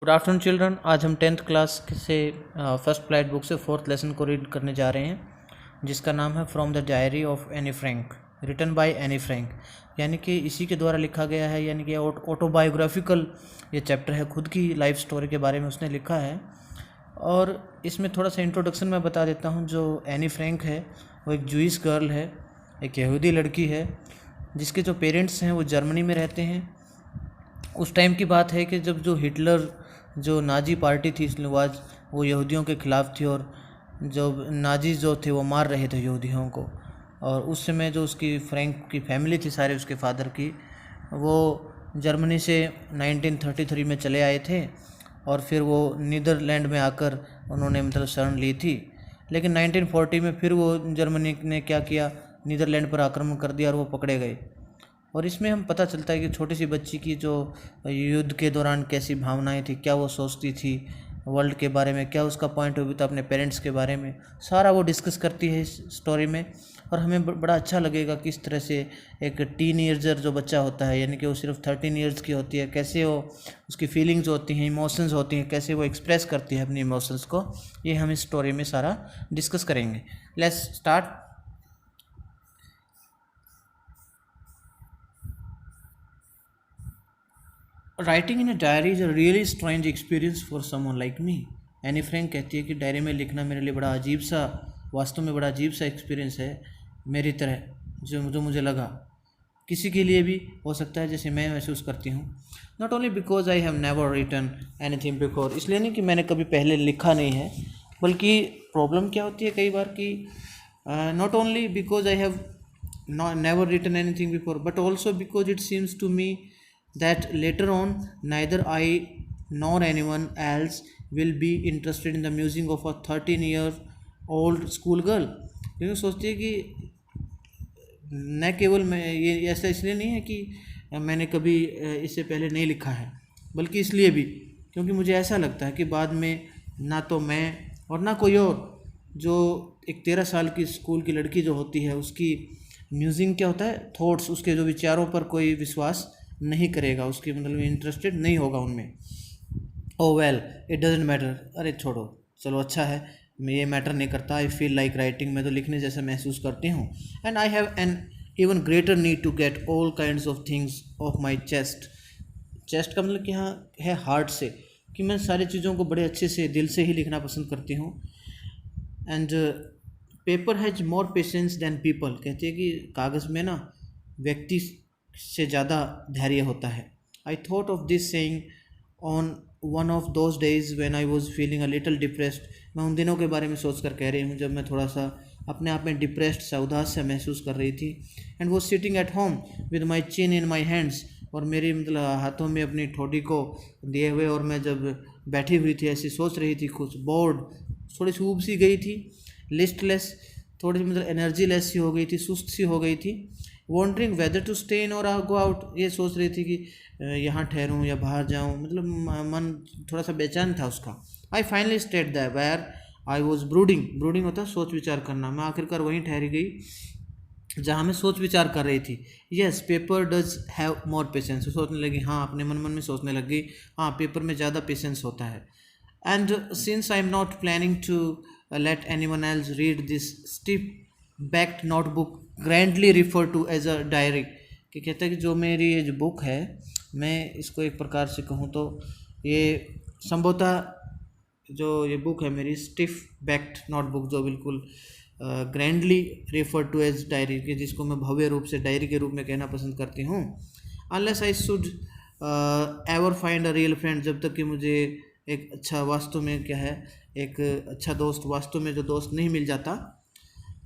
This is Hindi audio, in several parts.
Good afternoon children. आज हम 10th क्लास से फर्स्ट फ्लाइट बुक से 4th लेसन को रीड करने जा रहे हैं, जिसका नाम है from the diary of Anne Frank, written by Anne Frank. यानी कि इसी के द्वारा लिखा गया है, यानी कि ऑटोबायोग्राफिकल ये चैप्टर है, खुद की लाइफ स्टोरी के बारे में उसने लिखा है। और इसमें थोड़ा सा इंट्रोडक्शन मैं बता देता हूँ। जो एनी फ्रैंक है वो एक जूइश गर्ल है, एक यहूदी लड़की है, जिसके जो पेरेंट्स हैं वो जर्मनी में रहते हैं। उस टाइम की बात है कि जब जो हिटलर जो नाजी पार्टी थी स्लोवाज, वो यहूदियों के ख़िलाफ़ थी, और जो नाजी जो थे वो मार रहे थे यहूदियों को। और उस समय जो उसकी फ्रैंक की फैमिली थी, सारे उसके फादर की, वो जर्मनी से 1933 में चले आए थे, और फिर वो नीदरलैंड में आकर उन्होंने मतलब शरण ली थी। लेकिन 1940 में फिर वो जर्मनी ने क्या किया, नीदरलैंड पर आक्रमण कर दिया और वो पकड़े गए। और इसमें हम पता चलता है कि छोटी सी बच्ची की जो युद्ध के दौरान कैसी भावनाएं थी, क्या वो सोचती थी वर्ल्ड के बारे में, क्या उसका पॉइंट ऑफ व्यू था अपने पेरेंट्स के बारे में, सारा वो डिस्कस करती है इस स्टोरी में। और हमें बड़ा अच्छा लगेगा किस तरह से एक टीन ईयर्जर जो बच्चा होता है, यानी कि वो सिर्फ 13 ईयर्स की होती है, कैसे वो उसकी फीलिंग्स होती हैं, इमोशंस होती हैं, कैसे वो एक्सप्रेस करती है अपनी इमोशंस को। ये हम इस स्टोरी में सारा डिस्कस करेंगे। Let's start. Writing in a diary is a really strange experience for someone like me. Anne Frank कहती है कि डायरी में लिखना मेरे लिए बड़ा अजीब सा, वास्तव में बड़ा अजीब सा एक्सपीरियंस है मेरी तरह, जो मुझे लगा किसी के लिए भी हो सकता है जैसे मैं महसूस करती हूँ। Not only because I have never written anything before, इसलिए नहीं कि मैंने कभी पहले लिखा नहीं है, बल्कि प्रॉब्लम क्या होती है कई बार कि not only because I have never written anything before, but also because it seems to me that later on neither I nor anyone else will be interested in the musing of a 13-year-old school girl। क्योंकि सोचती है कि न केवल मैं, ये ऐसा इसलिए नहीं है कि मैंने कभी इससे पहले नहीं लिखा है, बल्कि इसलिए भी क्योंकि मुझे ऐसा लगता है कि बाद में ना तो मैं और ना कोई और, जो एक 13 साल की स्कूल की लड़की जो होती है, उसकी म्यूजिंग क्या होता है, थॉट्स, उसके जो विचारों पर कोई विश्वास नहीं करेगा, उसकी मतलब इंटरेस्टेड नहीं होगा उनमें। ओ वेल इट डजेंट मैटर, अरे छोड़ो, चलो अच्छा है, मैं ये मैटर नहीं करता। आई फील लाइक राइटिंग, मैं तो लिखने जैसा महसूस करती हूँ। And I have an even greater need to get all kinds of things off my chest. Chest का मतलब कि हाँ है हार्ट से, कि मैं सारी चीज़ों को बड़े अच्छे से दिल से ही लिखना पसंद करती हूँ। And paper has more patience than people, कहती है कि कागज़ में ना व्यक्ति से ज़्यादा धैर्य होता है। I thought of this saying on one of those days when I was feeling a little depressed. मैं उन दिनों के बारे में सोच कर कह रही हूँ जब मैं थोड़ा सा अपने आप में डिप्रेस्ड सा, उदास से महसूस कर रही थी। And was sitting at home with my chin in my hands, और मेरी मतलब हाथों में अपनी ठोड़ी को दिए हुए, और मैं जब बैठी हुई थी ऐसी सोच रही थी, कुछ बोर्ड, थोड़ी सी ऊब सी गई थी, लिस्टलेस, थोड़ी सी मतलब एनर्जी लेस सी हो गई थी, सुस्त सी हो गई थी। Wondering whether to stay in or go out, ये सोच रही थी कि यहाँ ठहरूँ या बाहर जाऊँ, मतलब मन थोड़ा सा बेचैन था उसका। I finally state that where I was brooding, brooding होता है सोच विचार करना, मैं आखिरकार वहीं ठहरी गई जहाँ मैं सोच विचार कर रही थी। Yes paper does have more patience, सोचने लगी, हाँ अपने मन मन में सोचने लग गई, हाँ पेपर में ज़्यादा पेशेंस होता है। And since I am not planning to let anyone else read this stiff backed notebook grandly refer to as a diary, कि कहता है कि जो मेरी ये जो बुक है, मैं इसको एक प्रकार से कहूँ तो ये संभवतः जो ये बुक है मेरी स्टिफ बैक्ड नोटबुक, जो बिल्कुल grandly refer to as diary, कि जिसको मैं भव्य रूप से डायरी के रूप में कहना पसंद करती हूँ। Unless I should ever find a real friend, जब तक कि मुझे एक अच्छा, वास्तव में क्या है, एक अच्छा दोस्त, वास्तव में जो दोस्त नहीं मिल जाता।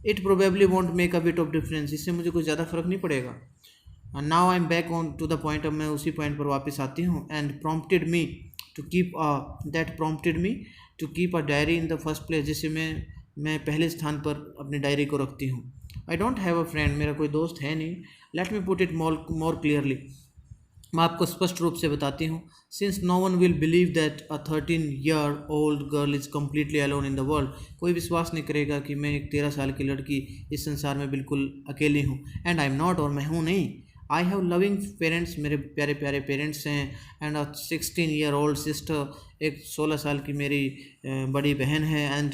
It probably won't make a bit of difference, इससे मुझे कुछ ज़्यादा फर्क नहीं पड़ेगा। Now I am back on to the point, अब मैं उसी पॉइंट पर वापस आती हूँ। And prompted me to keep that prompted me to keep a diary in the first place, जिसे मैं पहले स्थान पर अपनी डायरी को रखती हूँ। I don't have a friend, मेरा कोई दोस्त है नहीं। Let me put it more clearly, मैं आपको स्पष्ट रूप से बताती हूँ। Since no one will believe that a 13-year-old girl is completely alone in the world, कोई विश्वास नहीं करेगा कि मैं एक 13 साल की लड़की इस संसार में बिल्कुल अकेली हूँ। एंड आई एम नॉट, और मैं हूँ नहीं। आई हैव लविंग पेरेंट्स, मेरे प्यारे प्यारे पेरेंट्स हैं, एंड अ 16-year-old सिस्टर, एक 16 साल की मेरी बड़ी बहन है, and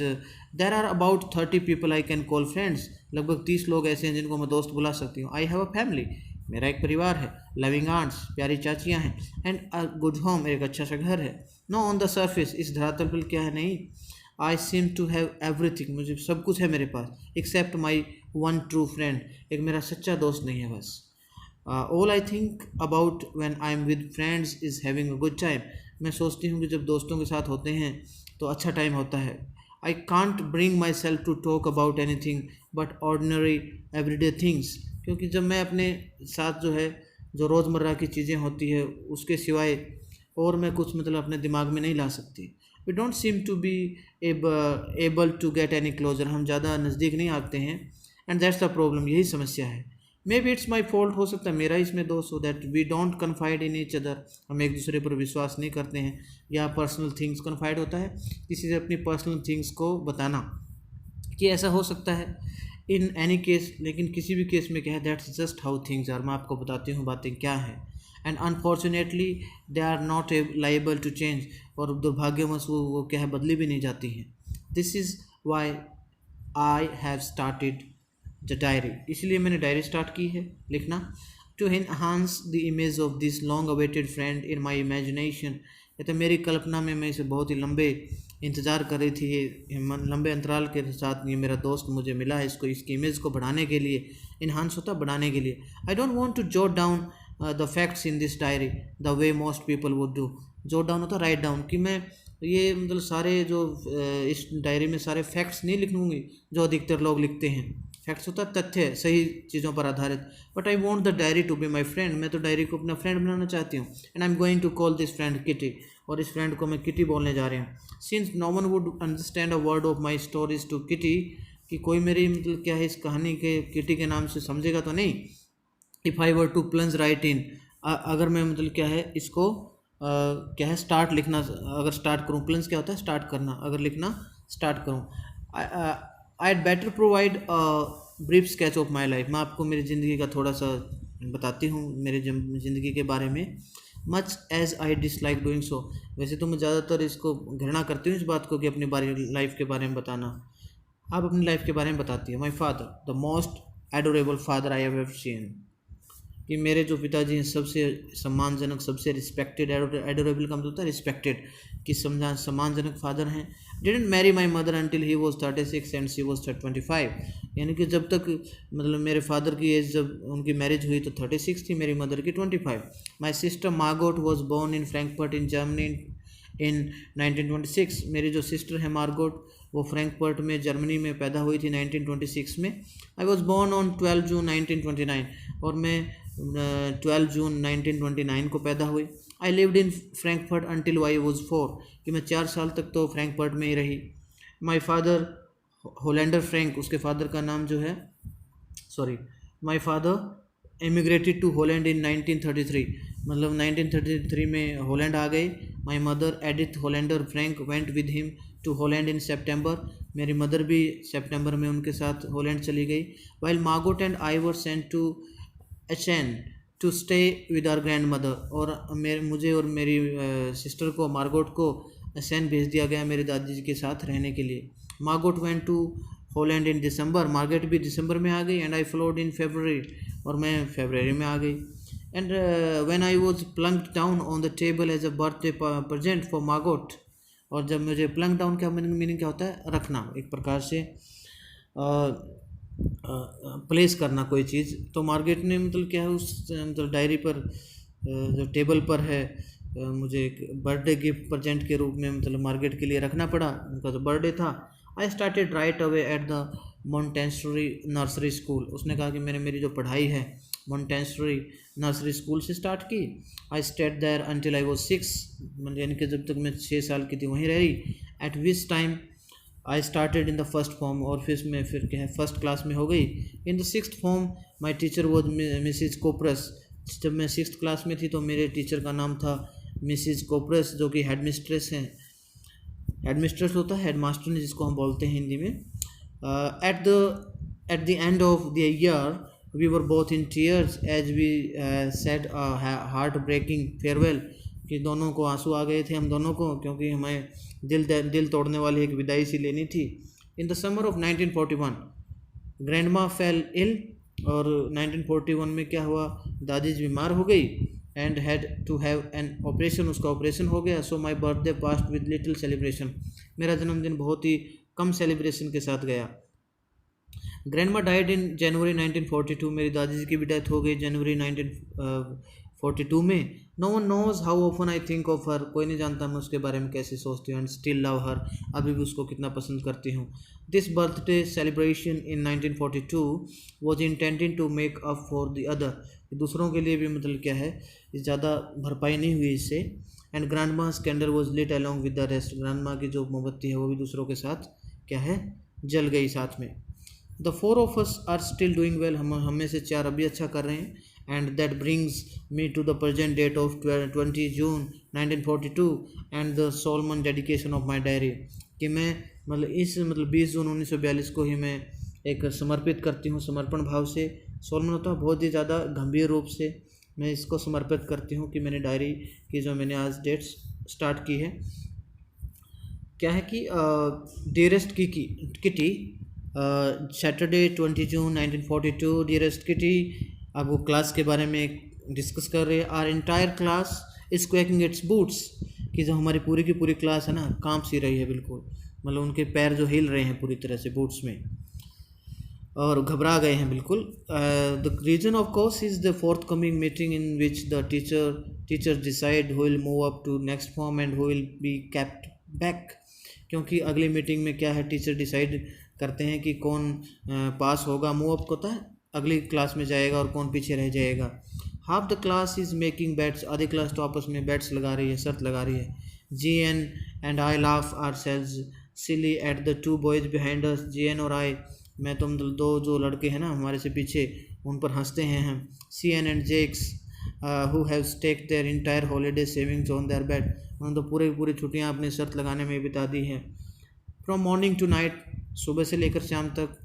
there are about 30 people I can call friends, लगभग 30 लोग ऐसे हैं जिनको मैं दोस्त बुला सकती हूँ। आई हैव अ फैमिली, मेरा एक परिवार है, लविंग आंट्स, प्यारी चाचियाँ हैं, एंड अ गुड होम, एक अच्छा सा घर है। नो ऑन द सर्फेस, इस धरातल पर क्या है, नहीं, I seem to have everything, मुझे सब कुछ है मेरे पास, except my one true friend, एक मेरा सच्चा दोस्त नहीं है बस। All I think about when I am with friends is having a good time, मैं सोचती हूँ कि जब दोस्तों के साथ होते हैं तो अच्छा टाइम होता है। I can't bring myself to talk about anything but ordinary everyday things, क्योंकि जब मैं अपने साथ जो है, जो रोज़मर्रा की चीज़ें होती है उसके सिवाय और मैं कुछ मतलब अपने दिमाग में नहीं ला सकती। We don't seem to be able to get any closer, हम ज़्यादा नज़दीक नहीं आते हैं, एंड दैट्स द प्रॉब्लम, यही समस्या है। Maybe it's my fault, हो सकता है मेरा इसमें दोष हो, that we don't confide in each other, हम एक दूसरे पर विश्वास नहीं करते हैं, या पर्सनल थिंग्स कन्फाइड होता है किसी से अपनी पर्सनल थिंग्स को बताना, कि ऐसा हो सकता है इन एनी केस, लेकिन किसी भी केस में क्या है, that's just how things are, मैं आपको बताती हूँ बातें क्या हैं, and unfortunately they are not liable to change, और दुर्भाग्यवश वो क्या है, बदली भी नहीं जाती हैं। This is why I have started the diary, इसलिए मैंने डायरी स्टार्ट की है लिखना, to enhance the image of this long awaited friend in my imagination, तो मेरी कल्पना में मैं इसे बहुत ही लंबे इंतज़ार कर रही थी, लंबे अंतराल के साथ ये मेरा दोस्त मुझे मिला है, इसको इसकी इमेज को बढ़ाने के लिए, इन्हांस होता बढ़ाने के लिए। I don't want to jot down the facts in this diary the way most people would do, jot down होता राइट डाउन, कि मैं ये मतलब सारे जो इस डायरी में सारे फैक्ट्स नहीं लिखूँगी जो अधिकतर लोग लिखते हैं, फैक्ट्स होता तथ्य, सही चीज़ों पर आधारित, but I want the diary to be my friend, मैं तो डायरी को अपना फ्रेंड बनाना चाहती हूँ, and I am going to call this friend Kitty, और इस फ्रेंड को मैं किटी बोलने जा रही हूँ। Since no one would understand a word of my stories to Kitty, कि कोई मेरी मतलब क्या है इस कहानी के किटी के नाम से समझेगा तो नहीं। If I were to plunge right in, अगर मैं मतलब क्या है इसको क्या है स्टार्ट लिखना, अगर स्टार्ट करूँ, प्लंज क्या होता है स्टार्ट करना, अगर लिखना स्टार्ट करूँ, I better provide brief sketch of my life, मैं आपको मेरी ज़िंदगी का थोड़ा सा बताती हूँ, मेरे ज़िंदगी के बारे में। Much as I dislike doing so, वैसे तो मैं ज़्यादातर इसको घृणा करती हूँ इस बात को कि अपनी लाइफ के बारे में बताना, आप अपनी लाइफ के बारे में बताती है। My father the most adorable father I have ever seen, कि मेरे जो पिताजी हैं सबसे सम्मानजनक, सबसे रिस्पेक्टेड, एडोरेबल का मतलब होता है रिस्पेक्टेड, कि सम्मानजनक फादर हैं। Didn't marry my mother until he was 36 and she was 25, यानी कि जब तक मतलब मेरे फादर की एज, जब उनकी मैरिज हुई तो 36 थी, मेरी मदर की 25। My sister Margot was born in Frankfurt in Germany in 1926, मेरी जो सिस्टर है मार्गोट, वो फ्रैंकफर्ट में जर्मनी में पैदा हुई थी 1926 में। आई वॉज बोर्न ऑन 12 जून 1929, और मैं 12 जून 1929 को पैदा हुई। I lived in Frankfurt until I was 4, कि मैं 4 साल तक तो फ्रैंकफर्ट में ही रही। माई फादर होलैंडर फ्रैंक, उसके फादर का नाम जो है, sorry, my father immigrated to Holland in 1933, मतलब 1933 में होलैंड आ गए। My mother Edith Hollander Frank went with him to Holland in September, मेरी मदर भी सितंबर में उनके साथ होलैंड चली गई। While Margot and I were sent to Aachen to stay with our grandmother, और मुझे और मेरी सिस्टर को, मार्गोट को एचेन भेज दिया गया मेरी दादी जी के साथ रहने के लिए। Margot went to Holland in December, Margaret भी दिसंबर में आ गई, and I followed in February, और मैं फेब्रवरी में आ गई। And when I was plunked down on the table as a birthday present for Margot, और जब मुझे प्लंक डाउन का मीनिंग क्या होता है, रखना, एक प्रकार से प्लेस करना कोई चीज़, तो मार्गरेट ने मतलब क्या है उस मतलब डायरी पर जो टेबल पर है मुझे एक बर्थडे गिफ्ट प्रेजेंट के रूप में मतलब मार्गरेट के लिए रखना पड़ा, उनका जो बर्थडे था। I started right away at the Montessori nursery school, उसने कहा कि मैंने मेरी जो पढ़ाई है मॉन्टेसरी नर्सरी स्कूल से स्टार्ट की। I stayed there until I was 6, यानी कि जब तक मैं 6 साल की थी वहीं रही। At which time I started in the first form, और फिर क्या है फर्स्ट क्लास में हो गई। In the 6th form my teacher was Mrs Kuperus, जब मैं 6th क्लास में थी तो मेरे टीचर का नाम था मिसिज कोपरस, जो कि हेड मिस्ट्रेस हैं। हेड मिस्ट्रेस होता है हेड मास्टर जिसको हम बोलते हैं हिंदी में। At the end of the year we were both in tears as we said heartbreaking farewell, कि दोनों को आंसू आ गए थे हम दोनों को, क्योंकि हमें दिल तोड़ने वाली एक विदाई सी लेनी थी। In the summer of 1941 grandma fell ill, और 1941 में क्या हुआ, दादी बीमार हो गई and had to have an operation, उसका ऑपरेशन हो गया। So my birthday passed with little celebration, मेरा जन्मदिन बहुत ही कम सेलिब्रेशन के साथ गया। ग्रैंडमा डाइड इन जनवरी 1942, मेरी दादी जी की भी डेथ हो गई जनवरी 1942 में। No one knows how often I think of her, कोई नहीं जानता मैं उसके बारे में कैसे सोचती हूँ। एंड स्टिल लव हर, अभी भी उसको कितना पसंद करती हूँ। This birthday celebration in 1942 was intended to make up for the other, दूसरों के लिए भी मतलब क्या है, ज़्यादा भरपाई नहीं हुई इससे। And grandma's candle was lit along with the rest, grandma की जो मोमबत्ती है वो भी दूसरों के साथ क्या है, जल गई साथ में। The four of us are still doing well, हम में से चार अभी अच्छा कर रहे हैं। And that brings me to the present date of 20 June 1942 and the solemn dedication of my diary, कि मैं मतलब इस 20 जून 1942 को ही मैं एक समर्पित करती हूँ, समर्पण भाव से। सोलमन होता है बहुत ही ज़्यादा गंभीर रूप से मैं इसको समर्पित करती हूँ कि मैंने डायरी की जो मैंने आज डेट स्टार्ट की है, क्या है कि dearest kitty, Saturday 20 June 1942, dearest kitty. अब वो क्लास के बारे में डिस्कस कर रहे हैं। Our entire class is quaking its boots, कि जो हमारी पूरी की पूरी क्लास है ना, कांप सी रही है बिल्कुल, मतलब उनके पैर जो हिल रहे हैं पूरी तरह से बूट्स में, और घबरा गए हैं बिल्कुल। The reason of course is the forthcoming meeting in which the teachers decide who will move up to next form and who will be kept back, क्योंकि अगली मीटिंग में क्या है, टीचर डिसाइड करते हैं कि कौन पास होगा, मूव अप होता है, अगली क्लास में जाएगा, और कौन पीछे रह जाएगा। Half the class is making bats, आधी क्लास तो आपस में बैट्स लगा रही है, शर्त लगा रही है। G and I laugh ourselves silly at the two boys behind us, G N और आई, मैं तुम दो जो लड़के हैं ना हमारे से पीछे, उन पर हंसते हैं हम। C N and Jacques who have stake their entire holiday savings on their bet, उन्होंने तो पूरी छुट्टियाँ अपनी शर्त लगाने में बिता दी है। फ्रॉम मॉर्निंग टू नाइट, सुबह से लेकर शाम तक।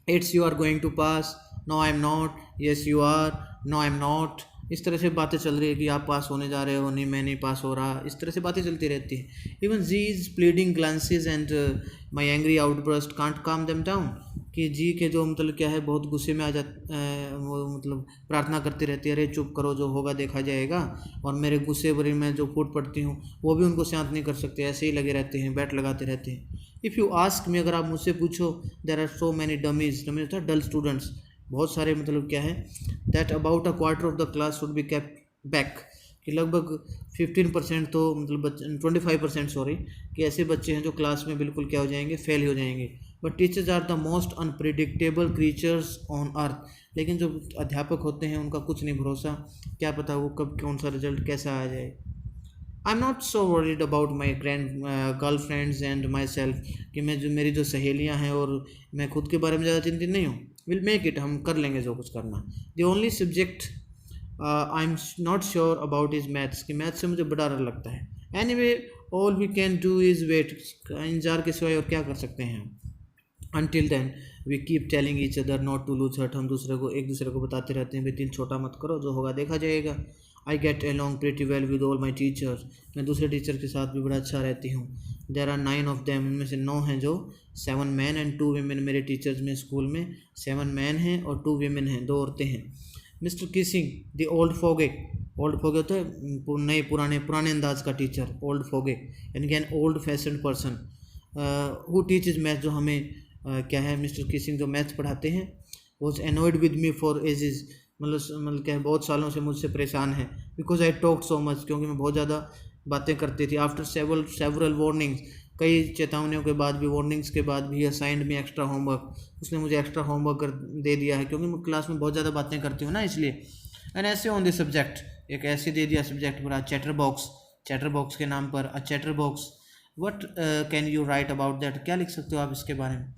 It's you are going to pass, no I am not, yes you are, no I am not, इस तरह से बातें चल रही है कि आप पास होने जा रहे हो, नहीं मैं नहीं पास हो रहा, इस तरह से बातें चलती रहती है। Even G is pleading glances and my angry outburst can't calm them down, कि जी के जो मतलब क्या है बहुत गुस्से में आ जा वो मतलब प्रार्थना करती रहती है, अरे चुप करो, जो होगा देखा जाएगा, और मेरे गुस्से भरी मैं जो फूट पड़ती हूँ वो भी उनको शांत नहीं कर सकते, ऐसे ही लगे रहते हैं, बैट लगाते रहते हैं। इफ़ यू आस्क मी, अगर आप मुझसे पूछो, there are so many dummies होता है डल स्टूडेंट्स, बहुत सारे मतलब क्या है, that about a quarter of the class should be kept back, कि लगभग 15% तो मतलब 25% सॉरी, कि ऐसे बच्चे हैं जो क्लास में बिल्कुल क्या हो जाएंगे, फेल हो जाएंगे। But teachers are the most unpredictable creatures on earth, लेकिन जो अध्यापक होते हैं उनका कुछ नहीं भरोसा, क्या पता वो कब कौन सा रिजल्ट कैसा आ जाए। आई am not so worried about my girl friends and my self, कि मैं जो मेरी जो सहेलियाँ हैं और मैं खुद के बारे में ज़्यादा चिंतित नहीं हूँ। विल मेक इट, हम कर लेंगे जो कुछ करना। The only subject I am not sure about is maths, कि मैथ्स से मुझे बड़ा डर लगता है। Anyway all we can do is wait, इंतजार के सिवाय और क्या कर सकते हैं हम। Until then we keep telling each other not to lose heart, हम एक दूसरे को बताते रहते हैं, भाई दिल छोटा मत करो, जो होगा देखा जाएगा। I get along pretty well with all my teachers, मैं दूसरे टीचर के साथ भी बड़ा अच्छा रहती हूँ। देर आर 9 ऑफ देम, उनमें से 9 हैं जो 7 मैन एंड 2 वीमेन, मेरे टीचर्स में स्कूल में 7 मैन हैं और 2 वीमेन हैं, 2 औरतें हैं। मिस्टर किसिंग द ओल्ड फोगे होता है नए पुराने अंदाज का टीचर, ओल्ड फोगे यानी कि an old fashion person who teaches math, जो हमें क्या है मिस्टर किसिंग जो मैथ्स पढ़ाते हैं, was annoyed with me for ages, मतलब क्या है बहुत सालों से मुझसे परेशान है। Because I talk so much, क्योंकि मैं बहुत ज़्यादा बातें करती थी। आफ्टर सेवरल वार्निंग्स, कई चेतावनियों के बाद भी, वार्निंग्स के बाद भी, असाइंड मी एक्स्ट्रा होमवर्क, उसने मुझे एक्स्ट्रा होमवर्क दे दिया है, क्योंकि मैं क्लास में बहुत ज़्यादा बातें करती हूँ ना, इसलिए। एंड ऐसे ऑन दिस सब्जेक्ट, एक ऐसे दे दिया सब्जेक्ट पूरा, चैटर बॉक्स के नाम पर, a chatterbox, what can you write about that, क्या लिख सकते हो आप इसके बारे में।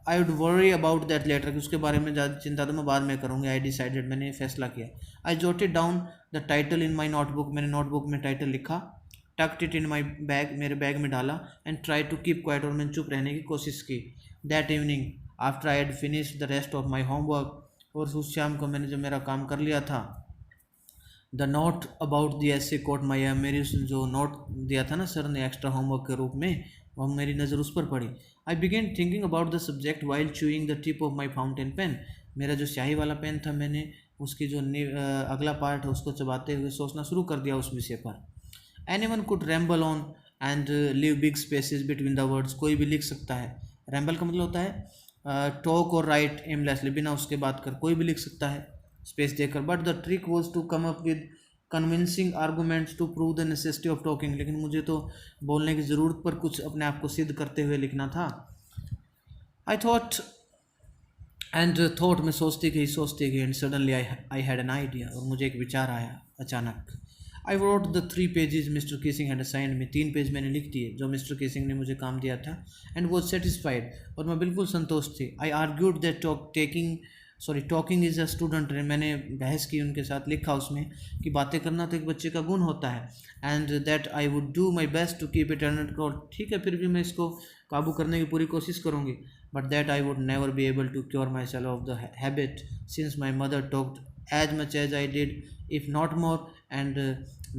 I would worry about that later, कि उसके बारे में ज़्यादा चिंता तो मैं बाद में करूँगी। आई डिसाइडेड, मैंने ये फैसला किया। I jotted down the title in my notebook, मैंने नोटबुक में टाइटल लिखा। Tucked it in my bag, मेरे बैग में डाला। And try to keep quiet, और मैंने चुप रहने की कोशिश की। That evening after I had finish the rest of my homework, और उस शाम को मैंने जो मेरा काम कर लिया था, द नोट अबाउट द ऐसे कोट माई, मेरी जो नोट दिया था ना सर ने एक्स्ट्रा होमवर्क के रूप में, और मेरी नज़र उस पर पड़ी। I began thinking about the subject while chewing the tip of my fountain pen, मेरा जो स्याही वाला पेन था मैंने उसकी जो अगला पार्ट है उसको चबाते हुए सोचना शुरू कर दिया उस विषय पर। Anyone could ramble on and leave big spaces between the words, कोई भी लिख सकता है। रैम्बल का मतलब होता है टॉक और राइट एमलेसली, बिना उसके बात कर, कोई भी लिख सकता है स्पेस देकर। But the trick was to come up with convincing arguments to prove the necessity of talking, लेकिन मुझे तो बोलने की ज़रूरत पर कुछ अपने आप को सिद्ध करते हुए लिखना था। आई थॉट मैं सोचती गई and suddenly I had an idea, और मुझे एक विचार आया अचानक। I wrote the 3 pages Mr Keesing had assigned me, 3 page मैंने लिख दिए जो मिस्टर किसिंग ने मुझे काम दिया था, एंड वॉज सेटिस्फाइड, और मैं बिल्कुल संतुष्ट थी। I argued that talking is a student, मैंने बहस की उनके साथ, लिखा उसमें कि बातें करना तो एक बच्चे का गुण होता है, and that I would do my best to keep it under control, ठीक है फिर भी मैं इसको काबू करने की पूरी कोशिश करूँगी, but that I would never be able to cure myself of the habit since my mother talked as much as I did, if not more, and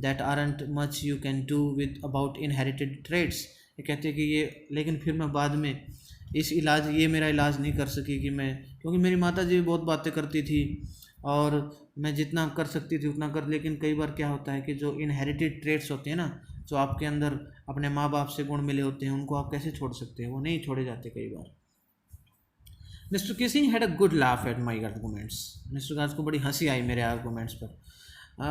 that aren't much you can do with about inherited traits। ये कहते हैं कि ये, लेकिन फिर मैं बाद में ये मेरा इलाज नहीं कर सकी कि मैं, क्योंकि मेरी माता जी भी बहुत बातें करती थी और मैं जितना कर सकती थी उतना कर, लेकिन कई बार क्या होता है कि जो इनहेरिटेड ट्रेट्स होते हैं ना, जो आपके अंदर अपने माँ बाप से गुण मिले होते हैं, उनको आप कैसे छोड़ सकते हैं, वो नहीं छोड़े जाते कई बार। Mr Keesing had a good laugh at my arguments, Mr गाज को बड़ी हंसी आई मेरे आर्गूमेंट्स पर।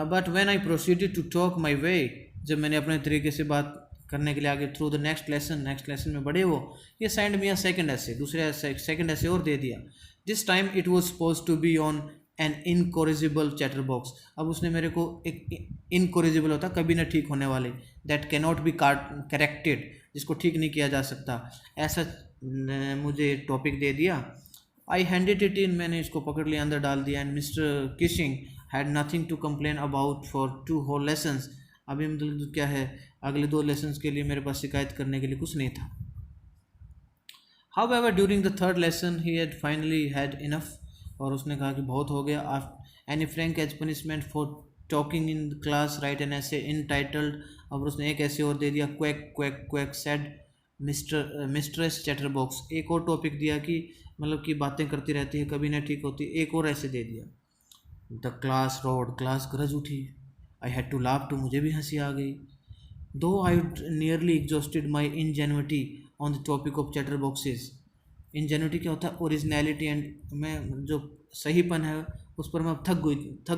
But when I proceeded to talk my way, जब मैंने अपने तरीके से बात करने के लिए आगे थ्रू द नेक्स्ट लेसन में बढ़े वो, ये सेंड मी अ सेकंड ऐसे, दूसरे सेकंड ऐसे और दे दिया। This time it was suppose to be on an incorrigible chatterbox, अब उसने मेरे को एक इनकोरिजिबल होता कभी ना ठीक होने वाले, दैट कैनॉट बी करेक्टेड, जिसको ठीक नहीं किया जा सकता, ऐसा मुझे टॉपिक दे दिया। आई हैंडेड इट इन, मैंने इसको पकड़ लिया, अंदर डाल दिया, and mister Keesing had nothing to complain about for 2 whole lessons, अभी मतलब क्या है, अगले 2 लेसन्स के लिए मेरे पास शिकायत करने के लिए कुछ नहीं था। However during the 3rd lesson he had finally had enough, और उसने कहा कि बहुत हो गया। Anne Frank as punishment for talking in class write an essay entitled, और उसने एक ऐसे और दे दिया, quack quack quack said mistress chatterbox, एक और टॉपिक दिया कि मतलब कि बातें करती रहती है कभी ना ठीक होती, एक और ऐसे दे दिया। द क्लास रोड, क्लास गरज उठी। I had to laugh too, मुझे भी हंसी आ गई। Though I nearly exhausted my ingenuity on the topic of chatterboxes. Ingenuity क्या होता है, ओरिजिनलिटी, एंड मैं जो सहीपन है उस पर मैं थक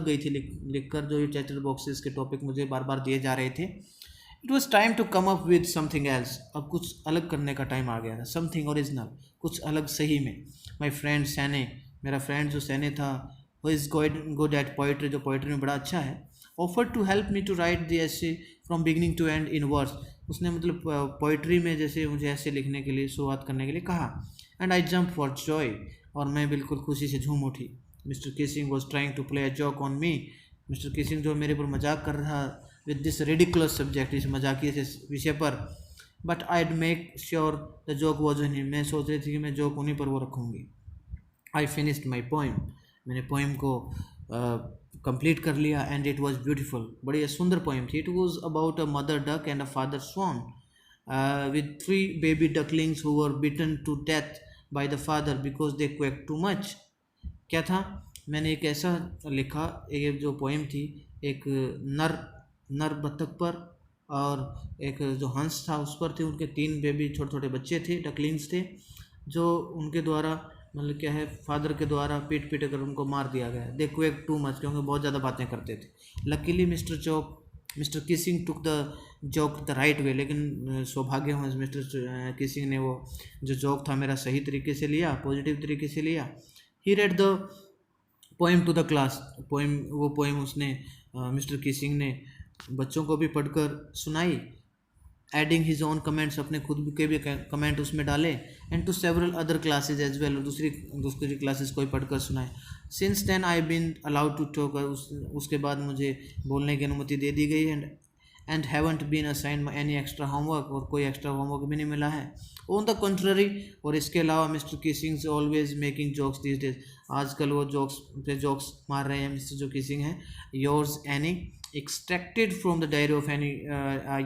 गई थी लिख कर, जो ये चैटर बॉक्सेस के टॉपिक मुझे बार बार दिए जा रहे थे। It was time to come up with something else, अब कुछ अलग करने का टाइम आ गया था, समथिंग ओरिजिनल, कुछ अलग सही में। माई फ्रेंड सैने, मेरा फ्रेंड जो सैने था, वो इज़ गुड एट पोइट्री, जो पोइट्री में बड़ा अच्छा है, offer to help me to write the essay from beginning to end in verse, उसने मतलब पोइट्री में जैसे मुझे ऐसे लिखने के लिए, शुरुआत करने के लिए कहा। And I jump for joy, और मैं बिल्कुल खुशी से झूम उठी। Mister Keesing was trying to play a joke on me, mister Keesing जो मेरे पर मजाक कर रहा विद दिस रिडिकुलस सब्जेक्ट, इस मजाकिए से विषय पर, but I'd make sure the joke was in him, मैं सोच रही थी कि मैं जोक उन्हीं पर वो रखूँगी। आई फिनिश्ड माई पोइम, मैंने पोइम को कंप्लीट कर लिया, एंड इट वॉज ब्यूटीफुल, बड़ी सुंदर पोइम थी। It was about a mother duck and a father swan with 3 baby ducklings who were bitten to death by the father because they quack too much. क्या था, मैंने एक ऐसा लिखा, एक जो पोइम थी, एक नर बत्तख पर और एक जो हंस था उस पर थे, उनके 3 बेबी छोटे छोटे बच्चे थे, डकलिंग्स थे, जो उनके द्वारा मतलब क्या है, फादर के द्वारा पीट कर उनको मार दिया गया। दे क्वेक टू मच, क्योंकि बहुत ज़्यादा बातें करते थे। Luckily mister Keesing took the joke the right way, लेकिन सौभाग्यवश मिस्टर किसिंग ने वो जो जोक था मेरा सही तरीके से लिया, पॉजिटिव तरीके से लिया। He read the poem to the class, वो पोइम उसने मिस्टर किसिंग ने बच्चों को भी पढ़कर सुनाई, एडिंग हिज ओन कमेंट्स, अपने खुद के भी कमेंट उसमें डाले, and to several other classes as well, दूसरी क्लासेस को भी पढ़कर सुनाए। Since then I been allowed to talk, उसके बाद मुझे बोलने की अनुमति दे दी गई, and haven't been assigned any extra homework, और कोई एक्स्ट्रा होमवर्क भी नहीं मिला है ऑन द कंट्ररी। और इसके अलावा mister Keesing always making jokes these days, आजकल वो जोक्स पे जोक्स मार रहे हैं मिस्टर जो किसिंग है। Yours any extracted from the diary of any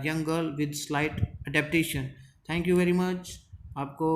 young girl with slight adaptation. Thank you very much. आपको